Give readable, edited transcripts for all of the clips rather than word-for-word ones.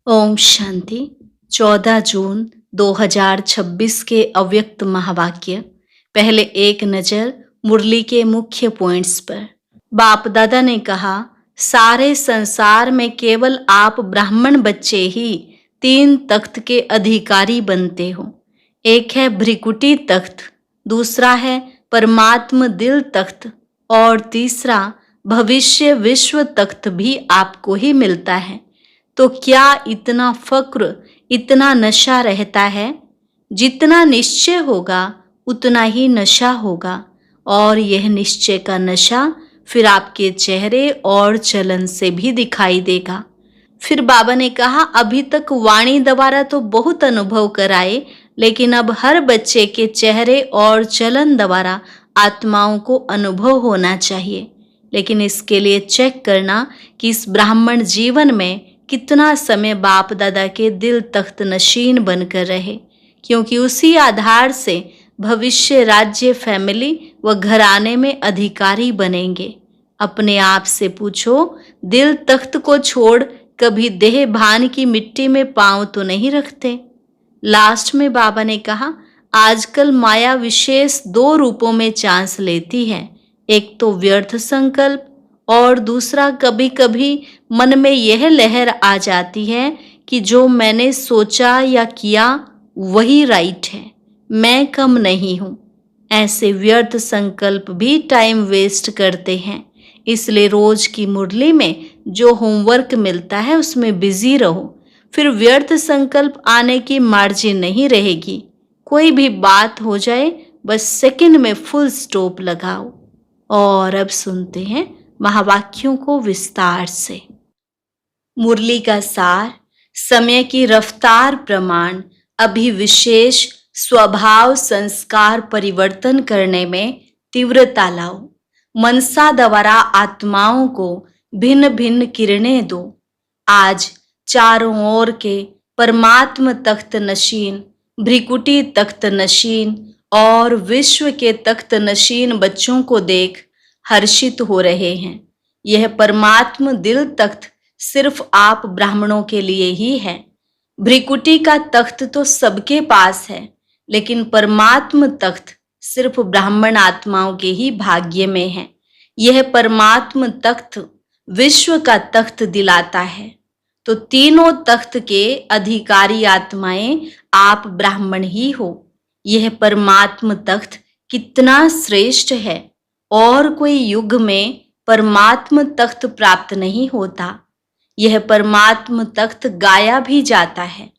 ओम शांति। 14 जून 2026 के अव्यक्त महावाक्य। पहले एक नज़र मुरली के मुख्य पॉइंट्स पर। बाप दादा ने कहा, सारे संसार में केवल आप ब्राह्मण बच्चे ही 3 तख्त के अधिकारी बनते हो। एक है भ्रिकुटी तख्त, दूसरा है परमात्म दिल तख्त और तीसरा भविष्य विश्व तख्त भी आपको ही मिलता है। तो क्या इतना फक्र, इतना नशा रहता है? जितना निश्चय होगा उतना ही नशा होगा, और यह निश्चय का नशा फिर आपके चेहरे और चलन से भी दिखाई देगा। फिर बाबा ने कहा, अभी तक वाणी द्वारा तो बहुत अनुभव कराए, लेकिन अब हर बच्चे के चेहरे और चलन द्वारा आत्माओं को अनुभव होना चाहिए। लेकिन इसके लिए चेक करना कि इस ब्राह्मण जीवन में कितना समय बाप दादा के दिल तख्त नशीन बनकर रहे, क्योंकि उसी आधार से भविष्य राज्य, फैमिली व घराने में अधिकारी बनेंगे। अपने आप से पूछो, दिल तख्त को छोड़ कभी देह भान की मिट्टी में पांव तो नहीं रखते? लास्ट में बाबा ने कहा, आजकल माया विशेष 2 रूपों में चांस लेती है। एक तो व्यर्थ संकल्प, और दूसरा कभी कभी मन में यह लहर आ जाती है कि जो मैंने सोचा या किया वही राइट है, मैं कम नहीं हूँ। ऐसे व्यर्थ संकल्प भी टाइम वेस्ट करते हैं। इसलिए रोज की मुरली में जो होमवर्क मिलता है उसमें बिजी रहो, फिर व्यर्थ संकल्प आने की मार्जिन नहीं रहेगी। कोई भी बात हो जाए, बस सेकंड में फुल स्टॉप लगाओ। और अब सुनते हैं महावाक्यों को विस्तार से। मुरली का सार, समय की रफ्तार प्रमाण अभी विशेष स्वभाव संस्कार परिवर्तन करने में तीव्रता लाओ। मनसा द्वारा आत्माओं को भिन्न भिन्न किरणें दो। आज चारों ओर के परमात्म तख्त नशीन, भ्रिकुटी तख्त नशीन और विश्व के तख्त नशीन बच्चों को देख हर्षित हो रहे हैं। यह परमात्म दिल तख्त सिर्फ आप ब्राह्मणों के लिए ही है। भ्रिकुटी का तख्त तो सबके पास है, लेकिन परमात्म तख्त सिर्फ ब्राह्मण आत्माओं के ही भाग्य में है। यह परमात्म तख्त विश्व का तख्त दिलाता है। तो तीनों तख्त के अधिकारी आत्माएं आप ब्राह्मण ही हो। यह परमात्म तख्त कितना श्रेष्ठ है, और कोई युग में परमात्म तख्त प्राप्त नहीं होता। यह परमात्म तख्त गाया भी जाता है।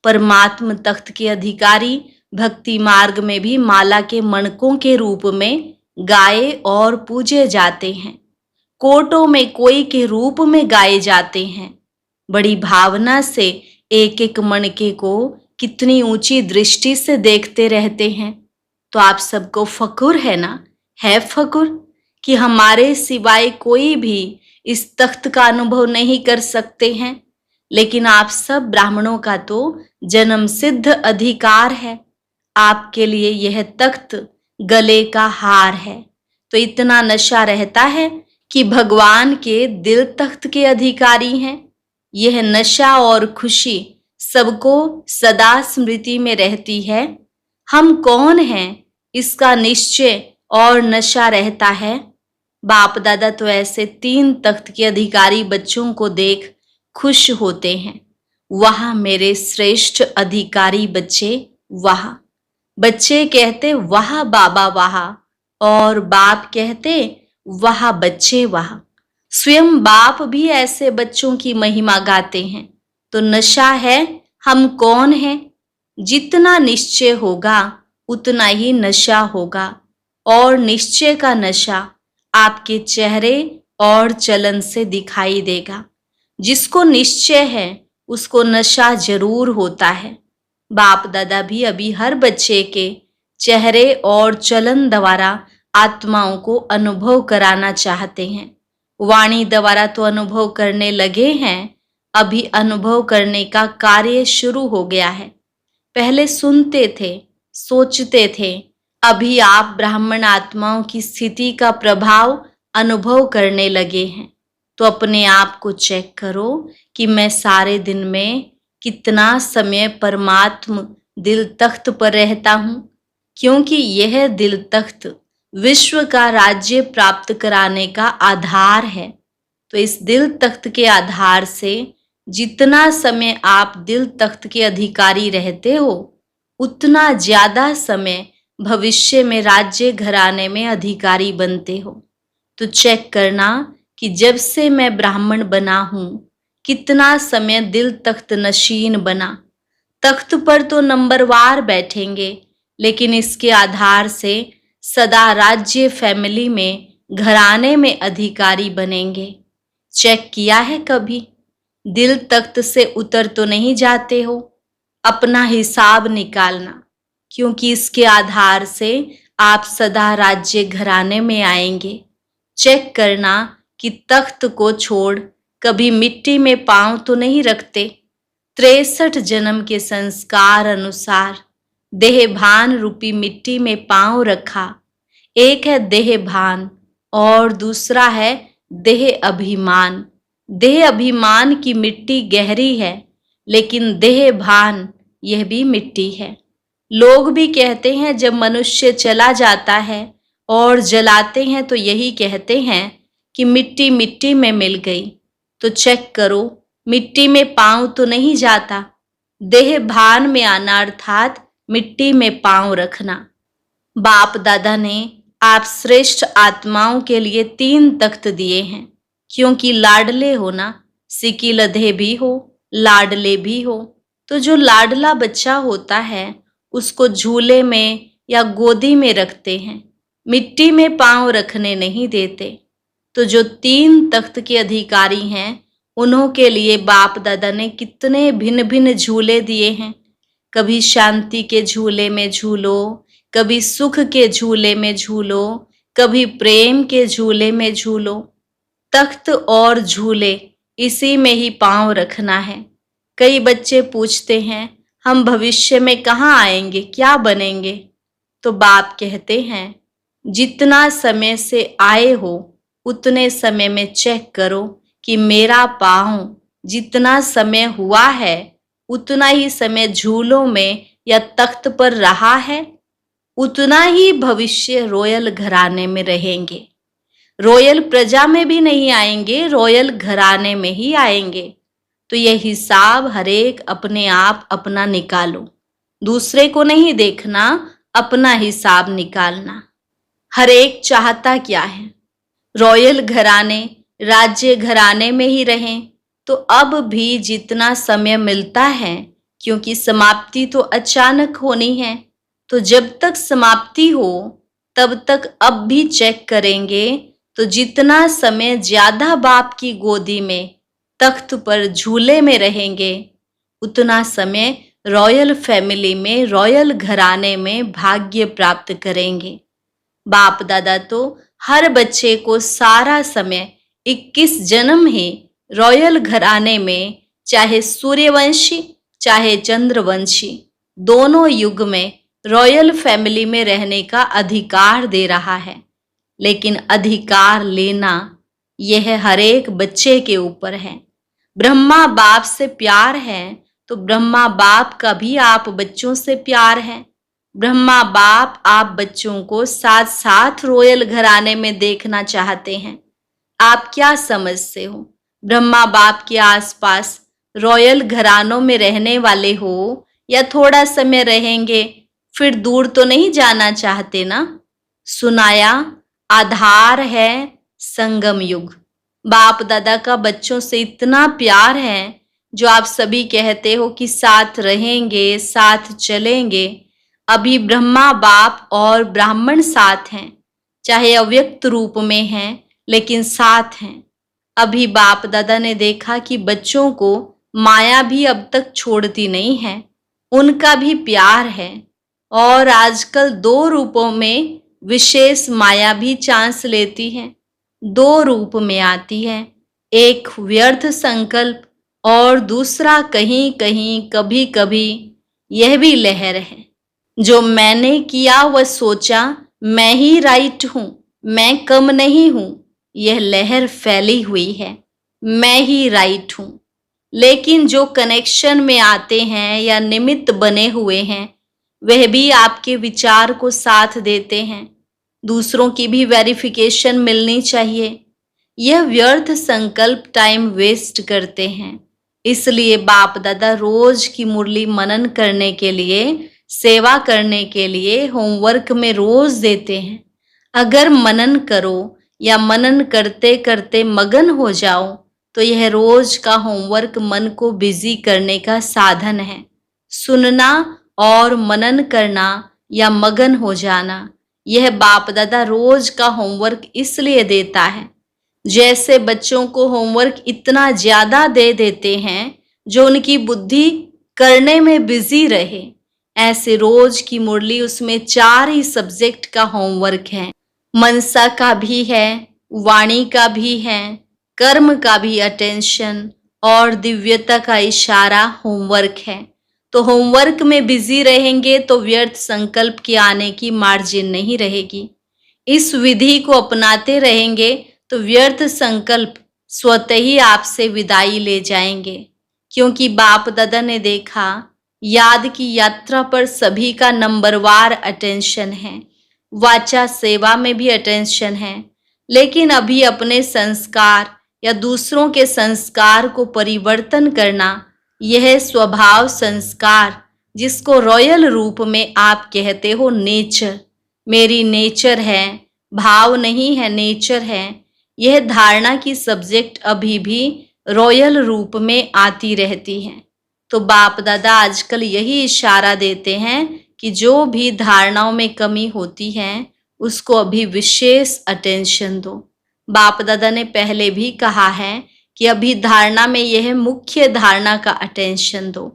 परमात्म तख्त के अधिकारी भक्ति मार्ग में भी माला के मणकों के रूप में गाए और पूजे जाते हैं। कोटों में कोई के रूप में गाए जाते हैं। बड़ी भावना से एक एक मणके को कितनी ऊंची दृष्टि से देखते रहते हैं। तो आप सबको फकुर है ना? है फकुर कि हमारे सिवाय कोई भी इस तख्त का अनुभव नहीं कर सकते हैं। लेकिन आप सब ब्राह्मणों का तो जन्म सिद्ध अधिकार है। आपके लिए यह तख्त गले का हार है। तो इतना नशा रहता है कि भगवान के दिल तख्त के अधिकारी हैं। यह नशा और खुशी सबको सदा स्मृति में रहती है। हम कौन हैं इसका निश्चय और नशा रहता है। बाप दादा तो ऐसे 3 तख्त के अधिकारी बच्चों को देख खुश होते हैं। वाह मेरे श्रेष्ठ अधिकारी बच्चे, वाह। बच्चे कहते वाह बाबा वाह, और बाप कहते वाह बच्चे वाह। स्वयं बाप भी ऐसे बच्चों की महिमा गाते हैं। तो नशा है, हम कौन हैं। जितना निश्चय होगा उतना ही नशा होगा, और निश्चय का नशा आपके चेहरे और चलन से दिखाई देगा। जिसको निश्चय है उसको नशा जरूर होता है। बाप दादा भी अभी हर बच्चे के चेहरे और चलन द्वारा आत्माओं को अनुभव कराना चाहते हैं। वाणी द्वारा तो अनुभव करने लगे हैं, अभी अनुभव करने का कार्य शुरू हो गया है। पहले सुनते थे, सोचते थे, अभी आप ब्राह्मण आत्माओं की स्थिति का प्रभाव अनुभव करने लगे हैं। तो अपने आप को चेक करो कि मैं सारे दिन में कितना समय परमात्म दिल तख्त पर रहता हूँ, क्योंकि यह दिल तख्त विश्व का राज्य प्राप्त कराने का आधार है। तो इस दिल तख्त के आधार से जितना समय आप दिल तख्त के अधिकारी रहते हो, उतना ज्यादा समय भविष्य में राज्य घराने में अधिकारी बनते हो। तो चेक करना कि जब से मैं ब्राह्मण बना हूं, कितना समय दिल तख्त नशीन बना। तख्त पर तो नंबरवार बैठेंगे, लेकिन इसके आधार से सदा राज्य फैमिली में घराने में अधिकारी बनेंगे। चेक किया है कभी? दिल तख्त से उतर तो नहीं जाते हो? अपना हिसाब निकालना, क्योंकि इसके आधार से आप सदा राज्य घराने में आएंगे। चेक करना कि तख्त को छोड़ कभी मिट्टी में पांव तो नहीं रखते। 63 जन्म के संस्कार अनुसार देहभान रूपी मिट्टी में पांव रखा। एक है देहभान और दूसरा है देह अभिमान। देह अभिमान की मिट्टी गहरी है, लेकिन देह भान यह भी मिट्टी है। लोग भी कहते हैं जब मनुष्य चला जाता है और जलाते हैं तो यही कहते हैं कि मिट्टी मिट्टी में मिल गई। तो चेक करो, मिट्टी में पांव तो नहीं जाता। देह भान में आना अर्थात मिट्टी में पांव रखना। बाप दादा ने आप श्रेष्ठ आत्माओं के लिए 3 तख्त दिए हैं, क्योंकि लाडले हो ना, सिकी लधे भी हो, लाडले भी हो। तो जो लाडला बच्चा होता है उसको झूले में या गोदी में रखते हैं, मिट्टी में पांव रखने नहीं देते। तो जो 3 तख्त के अधिकारी हैं, उन्हों के लिए बाप दादा ने कितने भिन्न भिन्न झूले दिए हैं। कभी शांति के झूले में झूलो, कभी सुख के झूले में झूलो, कभी प्रेम के झूले में झूलो। तख्त और झूले इसी में ही पांव रखना है। कई बच्चे पूछते हैं हम भविष्य में कहाँ आएंगे, क्या बनेंगे? तो बाप कहते हैं जितना समय से आए हो उतने समय में चेक करो कि मेरा पांव जितना समय हुआ है उतना ही समय झूलों में या तख्त पर रहा है, उतना ही भविष्य रॉयल घराने में रहेंगे। रॉयल प्रजा में भी नहीं आएंगे, रॉयल घराने में ही आएंगे। तो यह हिसाब हरेक अपने आप अपना निकालो, दूसरे को नहीं देखना, अपना हिसाब निकालना। हरेक चाहता क्या है? रॉयल घराने, राज्य घराने में ही रहें। तो अब भी जितना समय मिलता है, क्योंकि समाप्ति तो अचानक होनी है, तो जब तक समाप्ति हो तब तक अब भी चेक करेंगे। तो जितना समय ज्यादा बाप की गोदी में तख्त पर झूले में रहेंगे, उतना समय रॉयल फैमिली में, रॉयल घराने में भाग्य प्राप्त करेंगे। बाप दादा तो हर बच्चे को सारा समय 21 जन्म ही रॉयल घराने में, चाहे सूर्यवंशी चाहे चंद्रवंशी, दोनों युग में रॉयल फैमिली में रहने का अधिकार दे रहा है। लेकिन अधिकार लेना यह हरेक बच्चे के ऊपर है। ब्रह्मा बाप से प्यार है तो ब्रह्मा बाप का भी आप बच्चों से प्यार है। ब्रह्मा बाप आप बच्चों को साथ साथ रॉयल घराने में देखना चाहते हैं। आप क्या समझते हो? ब्रह्मा बाप के आसपास रॉयल घरानों में रहने वाले हो या थोड़ा समय रहेंगे फिर दूर तो नहीं जाना चाहते ना? सुनाया आधार है संगम युग। बाप दादा का बच्चों से इतना प्यार है, जो आप सभी कहते हो कि साथ रहेंगे, साथ चलेंगे। अभी ब्रह्मा बाप और ब्राह्मण साथ हैं, चाहे अव्यक्त रूप में हैं, लेकिन साथ हैं। अभी बाप दादा ने देखा कि बच्चों को माया भी अब तक छोड़ती नहीं है, उनका भी प्यार है। और आजकल 2 रूपों में विशेष माया भी चांस लेती है, 2 रूप में आती है। एक व्यर्थ संकल्प और दूसरा कहीं कहीं कभी कभी यह भी लहर है, जो मैंने किया वह सोचा मैं ही राइट हूं, मैं कम नहीं हूं। यह लहर फैली हुई है, मैं ही राइट हूं। लेकिन जो कनेक्शन में आते हैं या निमित्त बने हुए हैं, वह भी आपके विचार को साथ देते हैं। दूसरों की भी वेरिफिकेशन मिलनी चाहिए। यह व्यर्थ संकल्प टाइम वेस्ट करते हैं। इसलिए बाप दादा रोज की मुरली मनन करने के लिए, सेवा करने के लिए होमवर्क में रोज देते हैं। अगर मनन करो या मनन करते करते मगन हो जाओ तो यह रोज का होमवर्क मन को बिजी करने का साधन है। सुनना और मनन करना या मगन हो जाना, यह बाप दादा रोज का होमवर्क इसलिए देता है। जैसे बच्चों को होमवर्क इतना ज्यादा दे देते हैं जो उनकी बुद्धि करने में बिजी रहे, ऐसे रोज की मुरली उसमें 4 ही सब्जेक्ट का होमवर्क है। मनसा का भी है, वाणी का भी है, कर्म का भी अटेंशन और दिव्यता का इशारा होमवर्क है। तो होमवर्क में बिजी रहेंगे तो व्यर्थ संकल्प के आने की मार्जिन नहीं रहेगी। इस विधि को अपनाते रहेंगे तो व्यर्थ संकल्प स्वतः ही आपसे विदाई ले जाएंगे, क्योंकि बाप दादा ने देखा याद की यात्रा पर सभी का नंबरवार अटेंशन है, वाचा सेवा में भी अटेंशन है, लेकिन अभी अपने संस्कार या दूसरों के संस्कार को परिवर्तन करना, यह स्वभाव संस्कार जिसको रॉयल रूप में आप कहते हो नेचर, मेरी नेचर है, भाव नहीं है, नेचर है, यह धारणा की सब्जेक्ट अभी भी रॉयल रूप में आती रहती है। तो बाप दादा आजकल यही इशारा देते हैं कि जो भी धारणाओं में कमी होती है उसको अभी विशेष अटेंशन दो। बाप दादा ने पहले भी कहा है कि अभी धारणा में यह मुख्य धारणा का अटेंशन दो।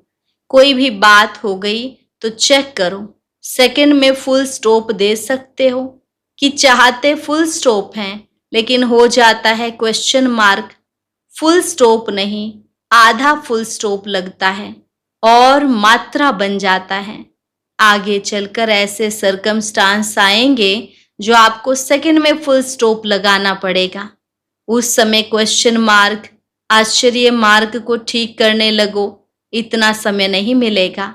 कोई भी बात हो गई तो चेक करो, सेकंड में फुल स्टॉप दे सकते हो कि चाहते फुल स्टॉप हैं लेकिन हो जाता है क्वेश्चन मार्क, फुल स्टॉप नहीं आधा फुल स्टॉप लगता है और मात्रा बन जाता है। आगे चलकर ऐसे सरकमस्टांस आएंगे जो आपको सेकंड में फुल स्टॉप लगाना पड़ेगा। उस समय क्वेश्चन मार्क, आश्चर्य मार्क को ठीक करने लगो, इतना समय नहीं मिलेगा।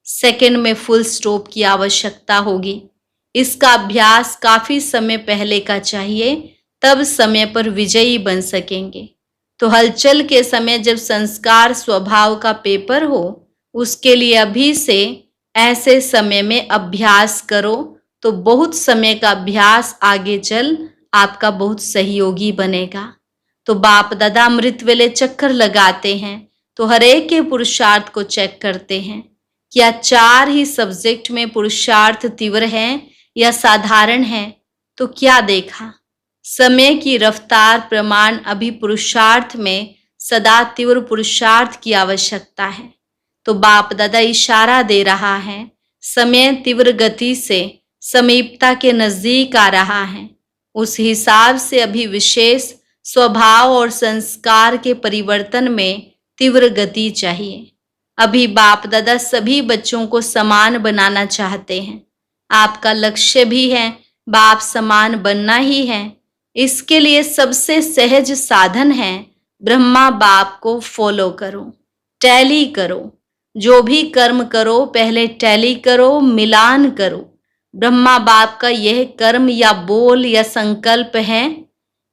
सेकंड में फुल स्टॉप की आवश्यकता होगी। इसका अभ्यास काफी समय पहले का चाहिए, तब समय पर विजयी बन सकेंगे। तो हलचल के समय जब संस्कार स्वभाव का पेपर हो, उसके लिए अभी से ऐसे समय में अभ्यास करो तो बहुत समय का अभ्यास आगे चल आपका बहुत सहयोगी बनेगा। तो बाप दादा अमृत वेले चक्कर लगाते हैं तो हर एक के पुरुषार्थ को चेक करते हैं। क्या 4 ही सब्जेक्ट में पुरुषार्थ तीव्र है या साधारण है? तो क्या देखा? समय की रफ्तार प्रमाण अभी पुरुषार्थ में सदा तीव्र पुरुषार्थ की आवश्यकता है। तो बाप दादा इशारा दे रहा है, समय तीव्र गति से समीपता के नजदीक आ रहा है। उस हिसाब से अभी विशेष स्वभाव और संस्कार के परिवर्तन में तीव्र गति चाहिए। अभी बाप दादा सभी बच्चों को समान बनाना चाहते हैं। आपका लक्ष्य भी है बाप समान बनना ही है। इसके लिए सबसे सहज साधन है ब्रह्मा बाप को फॉलो करो, टैली करो। जो भी कर्म करो पहले टैली करो, मिलान करो। ब्रह्मा बाप का यह कर्म या बोल या संकल्प है।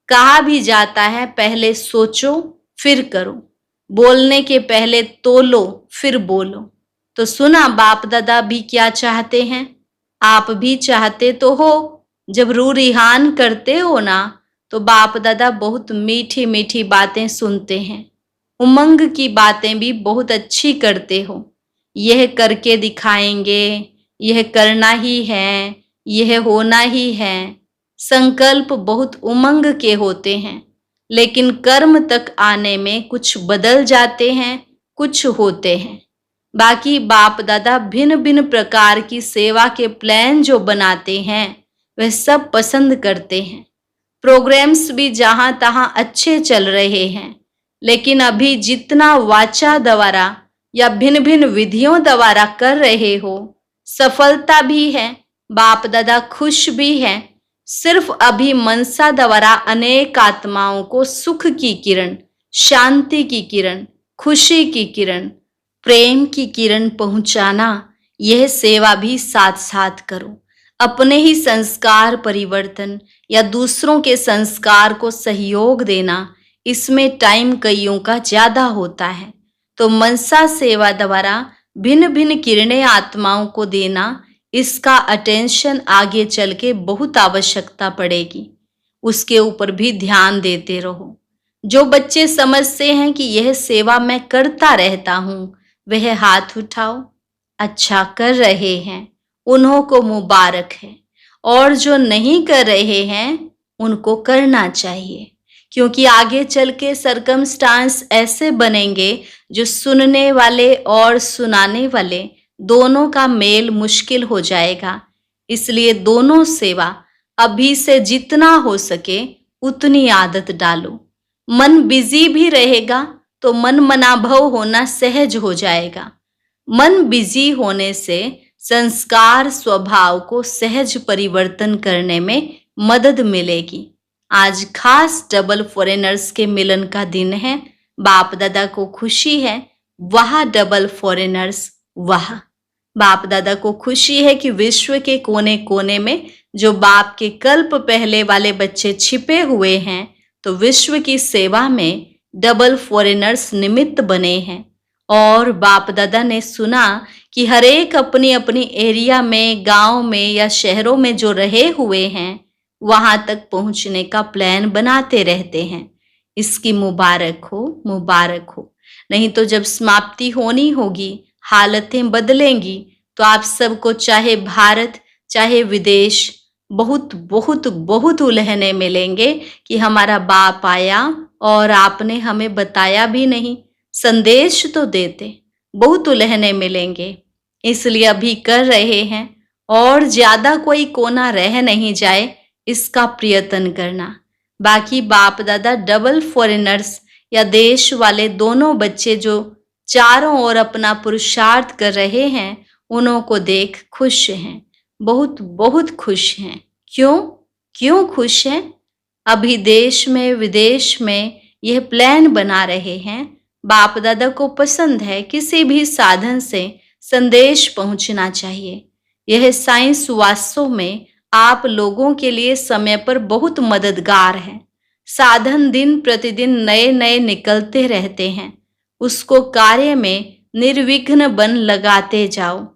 कहा भी जाता है पहले सोचो फिर करो, बोलने के पहले तोलो फिर बोलो। तो सुना बाप दादा भी क्या चाहते हैं? आप भी चाहते तो हो। जब रूह रिहान करते हो ना तो बाप दादा बहुत मीठी मीठी बातें सुनते हैं। उमंग की बातें भी बहुत अच्छी करते हो। यह करके दिखाएंगे, यह करना ही है, यह होना ही है। संकल्प बहुत उमंग के होते हैं, लेकिन कर्म तक आने में कुछ बदल जाते हैं, कुछ होते हैं। बाकी बाप दादा भिन्न भिन्न प्रकार की सेवा के प्लान जो बनाते हैं वह सब पसंद करते हैं। प्रोग्राम्स भी जहां तहां अच्छे चल रहे हैं, लेकिन अभी जितना वाचा द्वारा या भिन्न भिन्न विधियों द्वारा कर रहे हो, सफलता भी है, बाप दादा खुश भी है। सिर्फ अभी मनसा द्वारा अनेक आत्माओं को सुख की किरण, शांति की किरण, खुशी की किरण, प्रेम की किरण पहुंचाना, यह सेवा भी साथ साथ करो। अपने ही संस्कार परिवर्तन या दूसरों के संस्कार को सहयोग देना, इसमें टाइम कईयों का ज्यादा होता है। तो मनसा सेवा द्वारा भिन्न भिन्न किरणें आत्माओं को देना, इसका अटेंशन आगे चल के बहुत आवश्यकता पड़ेगी। उसके ऊपर भी ध्यान देते रहो। जो बच्चे समझते हैं कि यह सेवा मैं करता रहता हूं, वह हाथ उठाओ। अच्छा कर रहे हैं, उन्हों को मुबारक है। और जो नहीं कर रहे हैं, उनको करना चाहिए, क्योंकि आगे चल के सरकमस्टांस ऐसे बनेंगे जो सुनने वाले और सुनाने वाले दोनों का मेल मुश्किल हो जाएगा। इसलिए दोनों सेवा अभी से जितना हो सके उतनी आदत डालो। मन बिजी भी रहेगा तो मन मनाभव होना सहज हो जाएगा। मन बिजी होने से संस्कार स्वभाव को सहज परिवर्तन करने में मदद मिलेगी। आज खास डबल फॉरेनर्स के मिलन का दिन है। बाप दादा को खुशी है, वाह डबल फॉरेनर्स वाह। बाप दादा को खुशी है कि विश्व के कोने कोने में जो बाप के कल्प पहले वाले बच्चे छिपे हुए हैं, तो विश्व की सेवा में डबल फॉरेनर्स निमित्त बने हैं। और बाप दादा ने सुना कि हर एक अपनी अपनी एरिया में, गांव में या शहरों में जो रहे हुए हैं, वहां तक पहुंचने का प्लान बनाते रहते हैं। इसकी मुबारक हो, मुबारक हो। नहीं तो जब समाप्ति होनी होगी, हालतें बदलेंगी, तो आप सबको चाहे भारत चाहे विदेश बहुत बहुत बहुत उलहने मिलेंगे कि हमारा बाप आया और आपने हमें बताया भी नहीं, संदेश तो देते। बहुत उलहने मिलेंगे, इसलिए अभी कर रहे हैं और ज्यादा कोई कोना रह नहीं जाए, इसका प्रयत्न करना। बाकी बाप दादा डबल फॉरेनर्स या देश वाले दोनों बच्चे जो चारों ओर अपना पुरुषार्थ कर रहे हैं, उन्हों को देख खुश हैं, बहुत बहुत खुश हैं। क्यों खुश हैं? अभी देश में विदेश में यह प्लान बना रहे हैं। बाप दादा को पसंद है किसी भी साधन से संदेश पहुंचना चाहिए। यह साइंस वास्तव में आप लोगों के लिए समय पर बहुत मददगार है। साधन दिन प्रतिदिन नए नए निकलते रहते हैं, उसको कार्य में निर्विघ्न बन लगाते जाओ।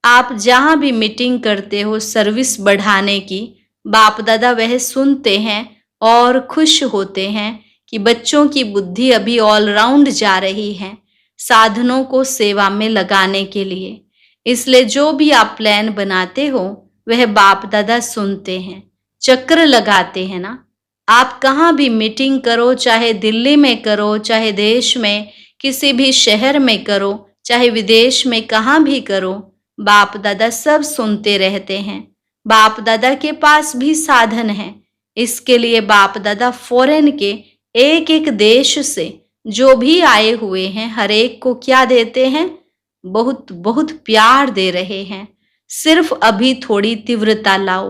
आप जहां भी मीटिंग करते हो सर्विस बढ़ाने की, बाप दादा वह सुनते हैं और खुश होते हैं कि बच्चों की बुद्धि अभी ऑलराउंड जा रही है साधनों को सेवा में लगाने के लिए। इसलिए जो भी आप प्लान बनाते हो, वह बाप दादा सुनते हैं, चक्र लगाते हैं ना। आप कहाँ भी मीटिंग करो, चाहे दिल्ली में करो, चाहे देश में किसी भी शहर में करो, चाहे विदेश में कहाँ भी करो, बाप दादा सब सुनते रहते हैं। बाप दादा के पास भी साधन है। इसके लिए बाप दादा फॉरेन के एक एक देश से जो भी आए हुए हैं, हर एक को क्या देते हैं? बहुत बहुत प्यार दे रहे हैं। सिर्फ अभी थोड़ी तीव्रता लाओ,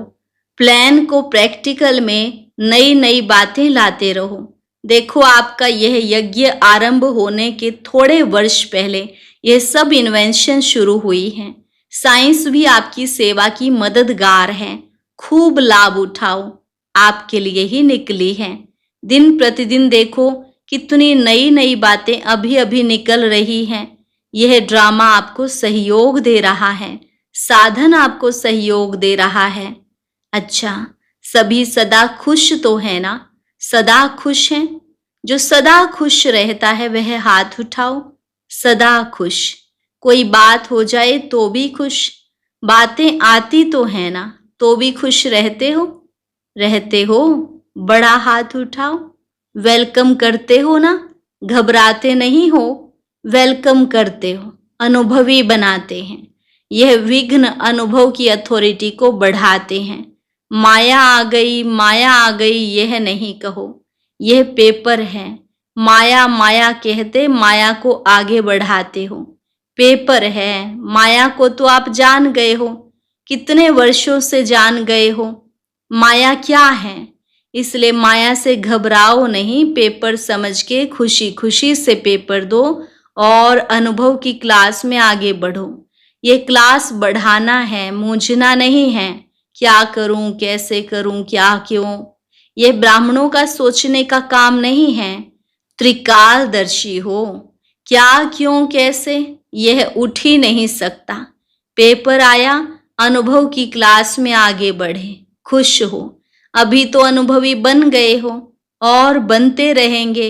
प्लान को प्रैक्टिकल में नई नई बातें लाते रहो। देखो, आपका यह यज्ञ आरंभ होने के थोड़े वर्ष पहले यह सब इन्वेंशन शुरू हुई है। साइंस भी आपकी सेवा की मददगार है। खूब लाभ उठाओ, आपके लिए ही निकली है। दिन प्रतिदिन देखो कितनी नई नई बातें अभी अभी निकल रही हैं। यह ड्रामा आपको सहयोग दे रहा है, साधन आपको सहयोग दे रहा है। अच्छा, सभी सदा खुश तो है ना? सदा खुश हैं? जो सदा खुश रहता है वह हाथ उठाओ। सदा खुश। कोई बात हो जाए तो भी खुश, बातें आती तो है ना, तो भी खुश रहते हो? रहते हो? बड़ा हाथ उठाओ। वेलकम करते हो ना? घबराते नहीं हो? वेलकम करते हो, अनुभवी बनाते हैं। यह विघ्न अनुभव की अथॉरिटी को बढ़ाते हैं। माया आ गई, माया आ गई यह नहीं कहो, यह पेपर है। माया माया कहते माया को आगे बढ़ाते हो। पेपर है, माया को तो आप जान गए हो, कितने वर्षों से जान गए हो माया क्या है। इसलिए माया से घबराओ नहीं, पेपर समझ के खुशी खुशी से पेपर दो और अनुभव की क्लास में आगे बढ़ो। ये क्लास बढ़ाना है, मूंझना नहीं है। क्या करूं, कैसे करूं, क्या क्यों, ये ब्राह्मणों का सोचने का काम नहीं है। त्रिकालदर्शी हो। क्या क्यों कैसे यह उठ ही नहीं सकता। पेपर आया, अनुभव की क्लास में आगे बढ़े, खुश हो। अभी तो अनुभवी बन गए हो और बनते रहेंगे।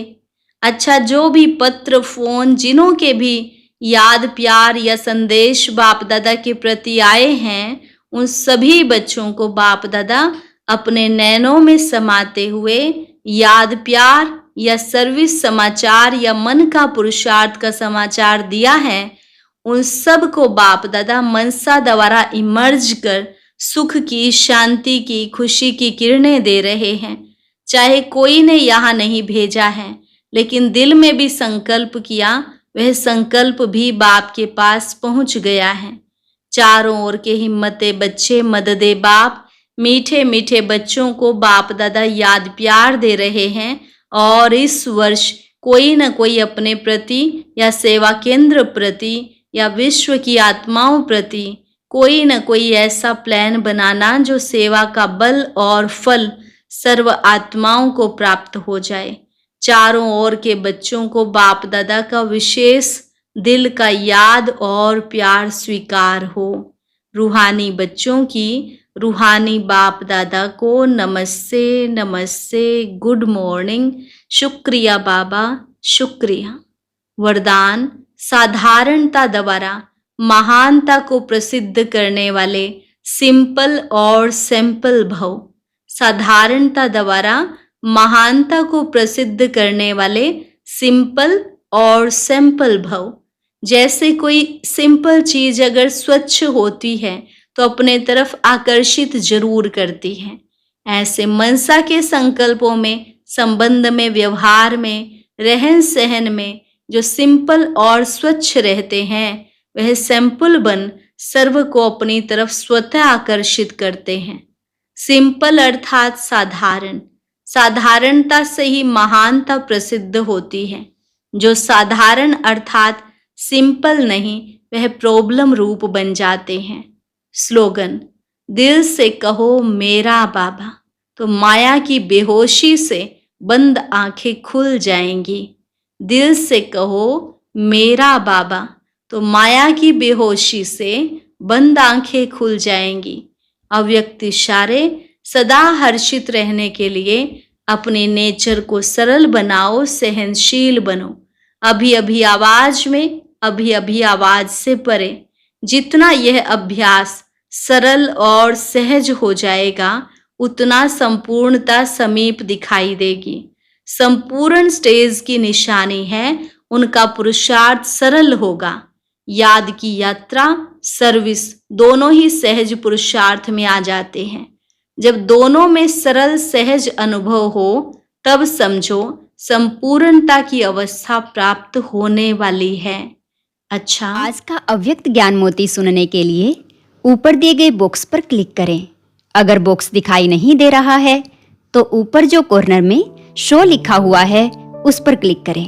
अच्छा, जो भी पत्र, फोन, जिन्हों के भी याद, प्यार या संदेश बाप दादा के प्रति आए हैं, उन सभी बच्चों को बाप दादा अपने नैनों में समाते हुए याद, प्यार या सर्विस समाचार या मन का पुरुषार्थ का समाचार दिया है, उन सब को बाप दादा मनसा द्वारा इमर्ज कर सुख की, शांति की, खुशी की किरणें दे रहे हैं। चाहे कोई ने यहाँ नहीं भेजा है, लेकिन दिल में भी संकल्प किया, वह संकल्प भी बाप के पास पहुंच गया है। चारों ओर के हिम्मते बच्चे मददे बाप मीठे मीठे बच्चों को बाप दादा याद प्यार दे रहे हैं और इस वर्ष कोई न कोई अपने प्रति या सेवा केंद्र प्रति या विश्व की आत्माओं प्रति कोई न कोई ऐसा प्लान बनाना जो सेवा का बल और फल सर्व आत्माओं को प्राप्त हो जाए। चारों ओर के बच्चों को बाप दादा का विशेष दिल का याद और प्यार स्वीकार हो। रूहानी बच्चों की रूहानी बाप दादा को नमस्ते नमस्ते, गुड मॉर्निंग, शुक्रिया बाबा, शुक्रिया। वरदान, साधारणता द्वारा महानता को प्रसिद्ध करने वाले सिंपल और सैंपल भव। साधारणता द्वारा महानता को प्रसिद्ध करने वाले सिंपल और सैंपल भव। जैसे कोई सिंपल चीज अगर स्वच्छ होती है तो अपने तरफ आकर्षित जरूर करती है। ऐसे मनसा के संकल्पों में, संबंध में, व्यवहार में, रहन सहन में जो सिंपल और स्वच्छ रहते हैं, वह सैंपल बन सर्व को अपनी तरफ स्वतः आकर्षित करते हैं। सिंपल अर्थात साधारण। साधारणता से ही महानता प्रसिद्ध होती है। जो साधारण अर्थात सिंपल नहीं, वह प्रॉब्लम रूप बन जाते हैं। स्लोगन, दिल से कहो मेरा बाबा, तो माया की बेहोशी से बंद आंखें खुल जाएंगी। दिल से कहो मेरा बाबा, तो माया की बेहोशी से बंद आंखें खुल जाएंगी। अव्यक्त इशारे, सदा हर्षित रहने के लिए अपने नेचर को सरल बनाओ, सहनशील बनो। अभी अभी आवाज में, अभी अभी आवाज से परे। जितना यह अभ्यास सरल और सहज हो जाएगा, उतना संपूर्णता समीप दिखाई देगी। संपूर्ण स्टेज की निशानी है, उनका पुरुषार्थ सरल होगा। याद की यात्रा, सर्विस दोनों ही सहज पुरुषार्थ में आ जाते हैं। जब दोनों में सरल सहज अनुभव हो, तब समझो संपूर्णता की अवस्था प्राप्त होने वाली है। अच्छा, आज का अव्यक्त ज्ञान मोती सुनने के लिए ऊपर दिए गए बॉक्स पर क्लिक करें। अगर बॉक्स दिखाई नहीं दे रहा है तो ऊपर जो कॉर्नर में शो लिखा हुआ है उस पर क्लिक करें।